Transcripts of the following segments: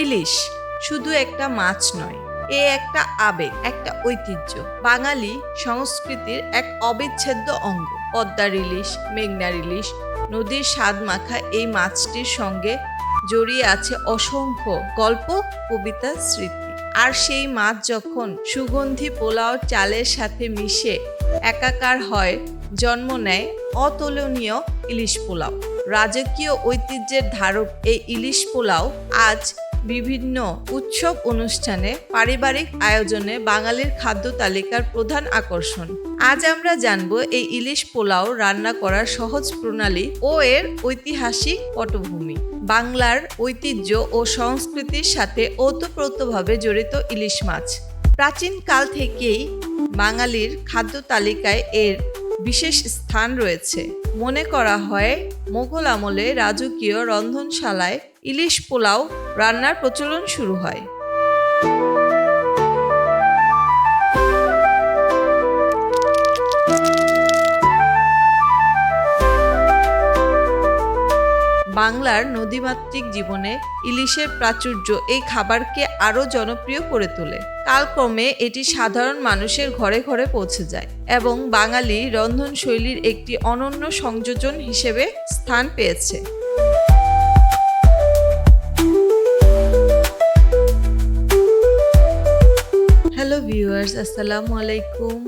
ইলিশ শুধু একটা মাছ নয়, এ একটা আবেগ, একটা ঐতিহ্য, বাঙালি সংস্কৃতির এক অবিচ্ছেদ্য অঙ্গ। পদ্মার ইলিশ, মেঘনার ইলিশ, নদীর স্বাদ মাখা এই মাছটির সঙ্গে জড়িয়ে আছে অসংখ্য গল্প, কবিতা, স্মৃতি। আর সেই মাছ যখন সুগন্ধি পোলাও চালের সাথে মিশে একাকার হয়, জন্ম নেয় অতুলনীয় ইলিশ পোলাও। রাজকীয় ঐতিহ্যের ধারক এই ইলিশ পোলাও আজ বিভিন্ন উৎসব অনুষ্ঠানে, পারিবারিক আয়োজনে বাঙালির খাদ্য তালিকার প্রধান আকর্ষণ। আজ আমরা জানব এই ইলিশ পোলাও রান্না করার সহজ প্রণালী ও এর ঐতিহাসিক পটভূমি। বাংলার ঐতিহ্য ও সংস্কৃতির সাথে ওতপ্রোতভাবে জড়িত ইলিশ মাছ প্রাচীন কাল থেকেই বাঙালির খাদ্য তালিকায় এর বিশেষ স্থান রয়েছে। মনে করা হয় মোগল আমলে রাজকীয় রন্ধনশালায় ইলিশ পোলাও রান্নার প্রচলন শুরু হয়। বাংলার নদীমাতৃক জীবনে ইলিশের প্রাচুর্য এই খাবারকে আরও জনপ্রিয় করে তোলে। কালক্রমে এটি সাধারণ মানুষের ঘরে ঘরে পৌঁছে যায় এবং বাঙালি রন্ধনশৈলীর একটি অনন্য সংযোজন হিসেবে স্থান পেয়েছে। হ্যালো ভিউয়ার্স, আসসালামু আলাইকুম।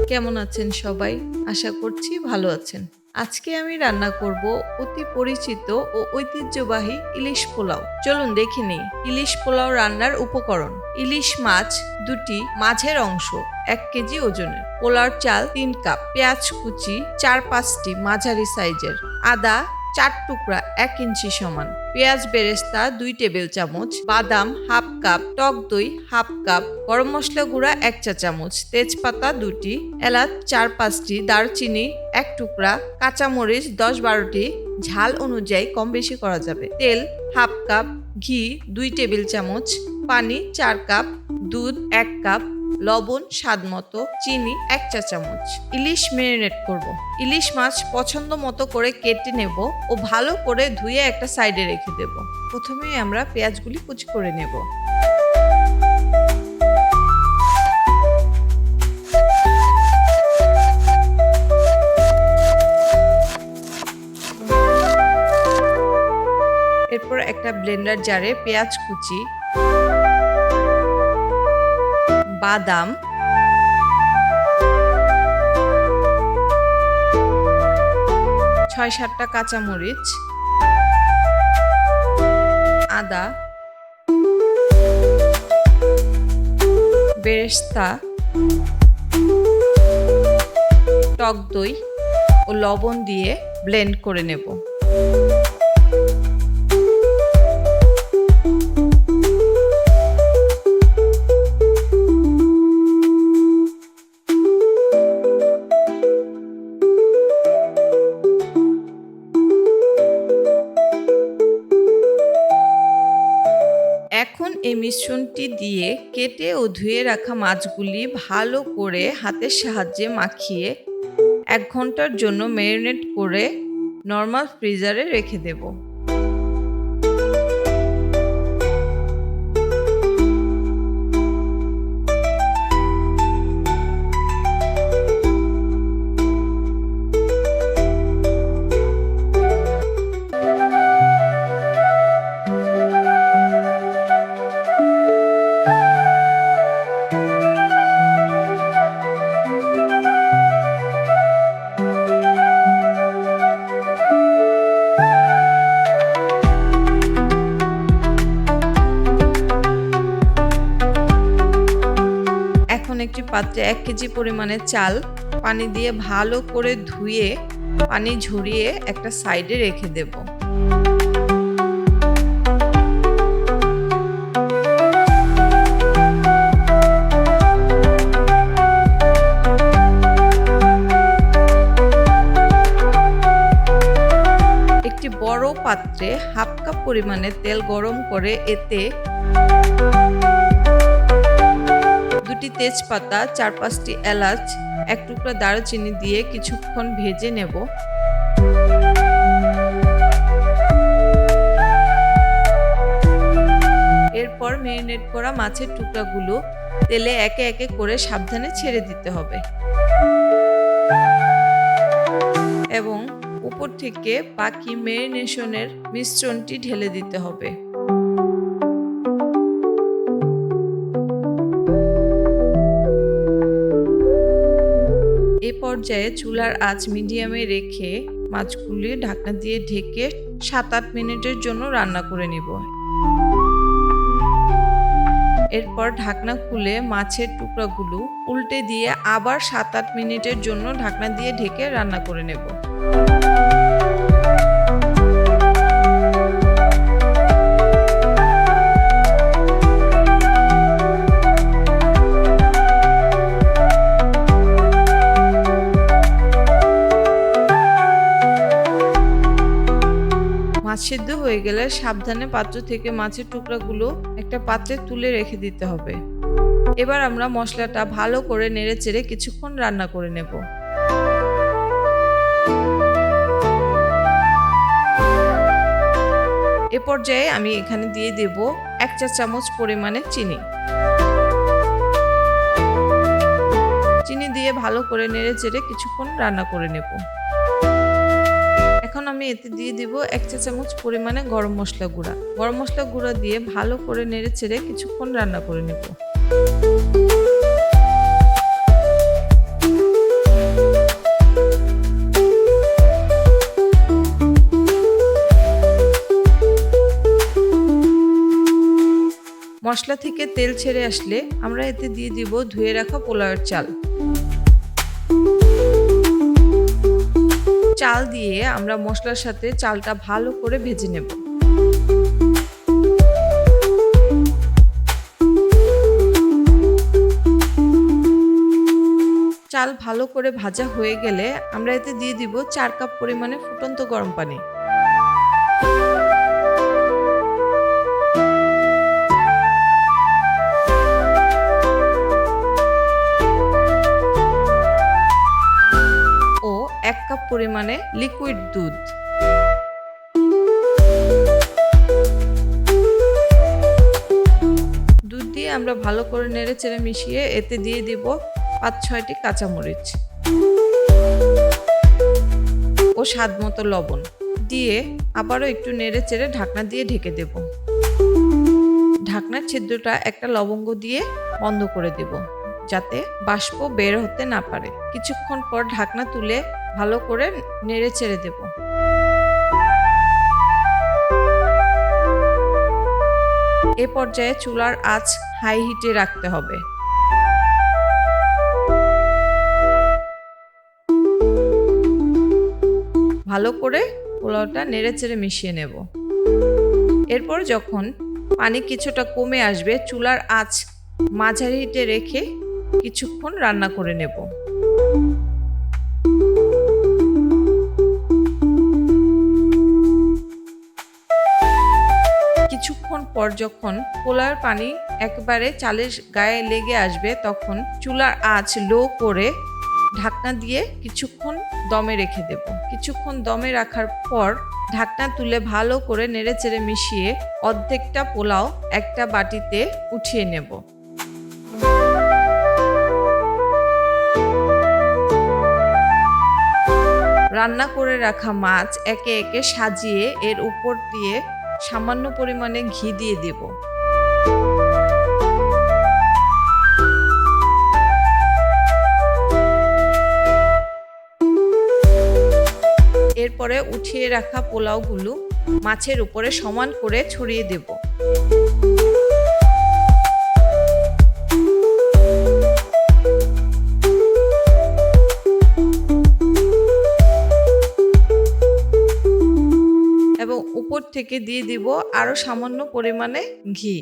কেমন আছেন সবাই? আশা করছি ভালো আছেন। আজকে আমি রান্না করব অতি পরিচিত ও ঐতিহ্যবাহী ইলিশ পোলাও। চলুন দেখে নেই ইলিশ পোলাও রান্নার উপকরণ। ইলিশ মাছ 2টি, মাঝের অংশ 1 কেজি ওজনের, পোলাওর চাল 3 কাপ, পেঁয়াজ কুচি 4-5টি মাঝারি সাইজের, আদা 4 টুকরা 1 ইঞ্চি সমান, পেঁয়াজ বেরেস্তা 2 টেবিল চামচ, বাদাম 1/2 কাপ, টক দই 1/2 কাপ, গরম মশলা গুঁড়া 1 চা চামচ, তেজপাতা 2টি, এলাচ 4-5টি, দারচিনি 1 টুকরা, কাঁচামরিচ 10-12টি, ঝাল অনুযায়ী কম বেশি করা যাবে, তেল 1/2 কাপ, ঘি 2 টেবিল চামচ, পানি 4 কাপ, দুধ 1 কাপ, লবণ স্বাদমতো, চিনি 1 চা চামচ। ইলিশ ম্যারিনেট করব। ইলিশ মাছ পছন্দ মতো করে কেটে নেব ও ভালো করে ধুয়ে একটা সাইডে রেখে দেব। প্রথমে আমরা পেঁয়াজগুলি কুচি করে নেব। এরপর একটা ব্লেন্ডার জারে পেঁয়াজ কুচি, বাদাম, ছয় 7টা কাঁচামরিচ, আদা, বেরেস্তা, টক দই ও লবণ দিয়ে ব্লেন্ড করে নেব। এখন এই মিশ্রণটি দিয়ে কেটে ও ধুয়ে রাখা মাছগুলি ভালো করে হাতের সাহায্যে মাখিয়ে 1 ঘন্টার জন্য ম্যারিনেট করে নরমাল ফ্রিজারে রেখে দেব। একটি পাত্রে 1 কেজি পরিমাণে চাল পানি দিয়ে ভালো করে ধুয়ে পানি ঝরিয়ে একটা সাইডে রেখে দেব। একটি বড় পাত্রে 1/2 কাপ পরিমাণে তেল গরম করে এতে 2টি তেজপাতা, 4-5টি এলাচ, 1 টুকরা দারুচিনি দিয়ে কিছুক্ষণ ভেজে নেব। ম্যারিনেট করা মাছের টুকরাগুলো তেলে একে একে করে সাবধানে ছেড়ে দিতে হবে এবং উপর থেকে বাকি ম্যারিনেশনের মিশ্রণটি ঢেলে দিতে হবে। এ পর্যায়ে চুলার আঁচ মিডিয়ামে রেখে মাছগুলি ঢাকনা দিয়ে ঢেকে 7-8 মিনিটের জন্য রান্না করে নিব। এরপর ঢাকনা খুলে মাছের টুকরাগুলো উল্টে দিয়ে আবার 7-8 মিনিটের জন্য ঢাকনা দিয়ে ঢেকে রান্না করে নেব। মাছ সিদ্ধ হয়ে গেলে সাবধানে পাত্র থেকে মাছের টুকরাগুলো একটা পাত্রে তুলে রেখে দিতে হবে। এবার আমরা মশলাটা ভালো করে নেড়েচেড়ে কিছুক্ষণ রান্না করে নেব। এ পর্যায়ে আমি এখানে দিয়ে দেব 1 চা চামচ পরিমাণে চিনি। চিনি দিয়ে ভালো করে নেড়েচেড়ে কিছুক্ষণ রান্না করে নেব। এখন আমি এতে দিয়ে দিব 1 চা চামচ পরিমাণে গরম মশলা গুঁড়া। গরম মশলা গুঁড়া দিয়ে ভালো করে নেড়েচেড়ে কিছুক্ষণ রান্না করে নেব। মশলা থেকে তেল ছেড়ে আসলে আমরা এতে দিয়ে দিব ধুয়ে রাখা পোলাওয়ের চাল। চাল দিয়ে আমরা মশলার সাথে চালটা ভালো করে ভেজে নেব। চাল ভালো করে ভাজা হয়ে গেলে আমরা এতে দিয়ে দিব 4 কাপ পরিমাণে ফুটন্ত গরম পানি। ও 1 কাপ পরিমাণে লিকুইড দুধ। দুধ দিয়ে আমরা ভালো করে নেড়েচেড়ে মিশিয়ে এতে দিয়ে দিব 5-6টি কাঁচামরিচ ও স্বাদমতো লবণ দিয়ে আবারও একটু নেড়েচেড়ে ঢাকনা দিয়ে ঢেকে দেব। ঢাকনার ছিদ্রটা একটা লবঙ্গ দিয়ে বন্ধ করে দেব যাতে বাষ্প বের হতে না পারে। কিছুক্ষণ পর ঢাকনা তুলে ভালো করে নেড়েচেড়ে দেব। এ পর্যায়ে চুলার আঁচ হাই হিটে রাখতে হবে। ভালো করে পোলাওটা নেড়েচেড়ে মিশিয়ে নেব। এরপর যখন পানি কিছুটা কমে আসবে চুলার আঁচ মাঝারি হিটে রেখে কিছুক্ষণ রান্না করে নেব। কিছুক্ষণ পর যখন পোলাওয়ের পানি একবারে চালের গায়ে লেগে আসবে তখন চুলার আঁচ লো করে ঢাকনা দিয়ে কিছুক্ষণ দমে রেখে দেব। কিছুক্ষণ দমে রাখার পর ঢাকনা তুলে ভালো করে নেড়েচেড়ে মিশিয়ে অর্ধেকটা পোলাও একটা বাটিতে উঠিয়ে নেব। রান্না করে রাখা মাছ একে একে সাজিয়ে এর উপর দিয়ে সামান্য পরিমাণে ঘি দিয়ে দেব। এরপরে উঠিয়ে রাখা পোলাওগুলো মাছের উপরে সমান করে ছড়িয়ে দেব। এবং উপর থেকে দিয়ে দিব আরো সামান্য পরিমাণে ঘি।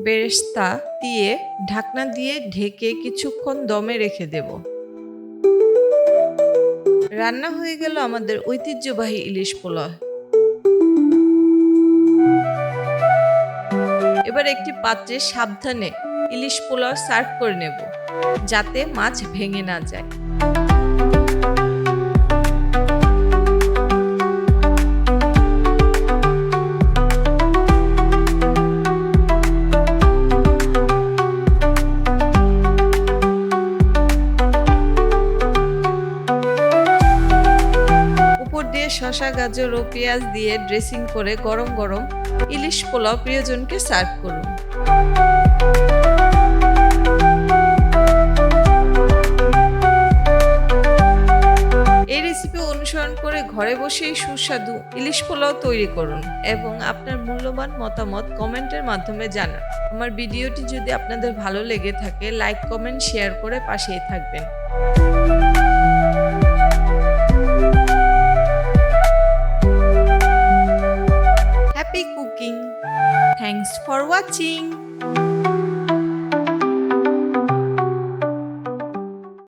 বেরেস্তা দিয়ে ঢাকনা দিয়ে ঢেকে কিছুক্ষণ দমে রেখে দেব। রান্না হয়ে গেল আমাদের ঐতিহ্যবাহী ইলিশ পোলাও। এবার একটি পাত্রে সাবধানে ইলিশ পোলাও সার্ভ করে নেব যাতে মাছ ভেঙে না যায়। দিয়ে শসা, গাজর ও পেঁয়াজ দিয়ে ড্রেসিং করে গরম গরম ইলিশ পোলাও প্রিয়জনকে সার্ভ করুন। এই রেসিপি অনুসরণ করে ঘরে বসেই সুস্বাদু ইলিশ পোলাও তৈরি করুন এবং আপনার মূল্যবান মতামত কমেন্টের মাধ্যমে জানান। আমার ভিডিওটি যদি আপনাদের ভালো লেগে থাকে, লাইক, কমেন্ট, শেয়ার করে পাশেই থাকবেন। Happy cooking! Thanks for watching!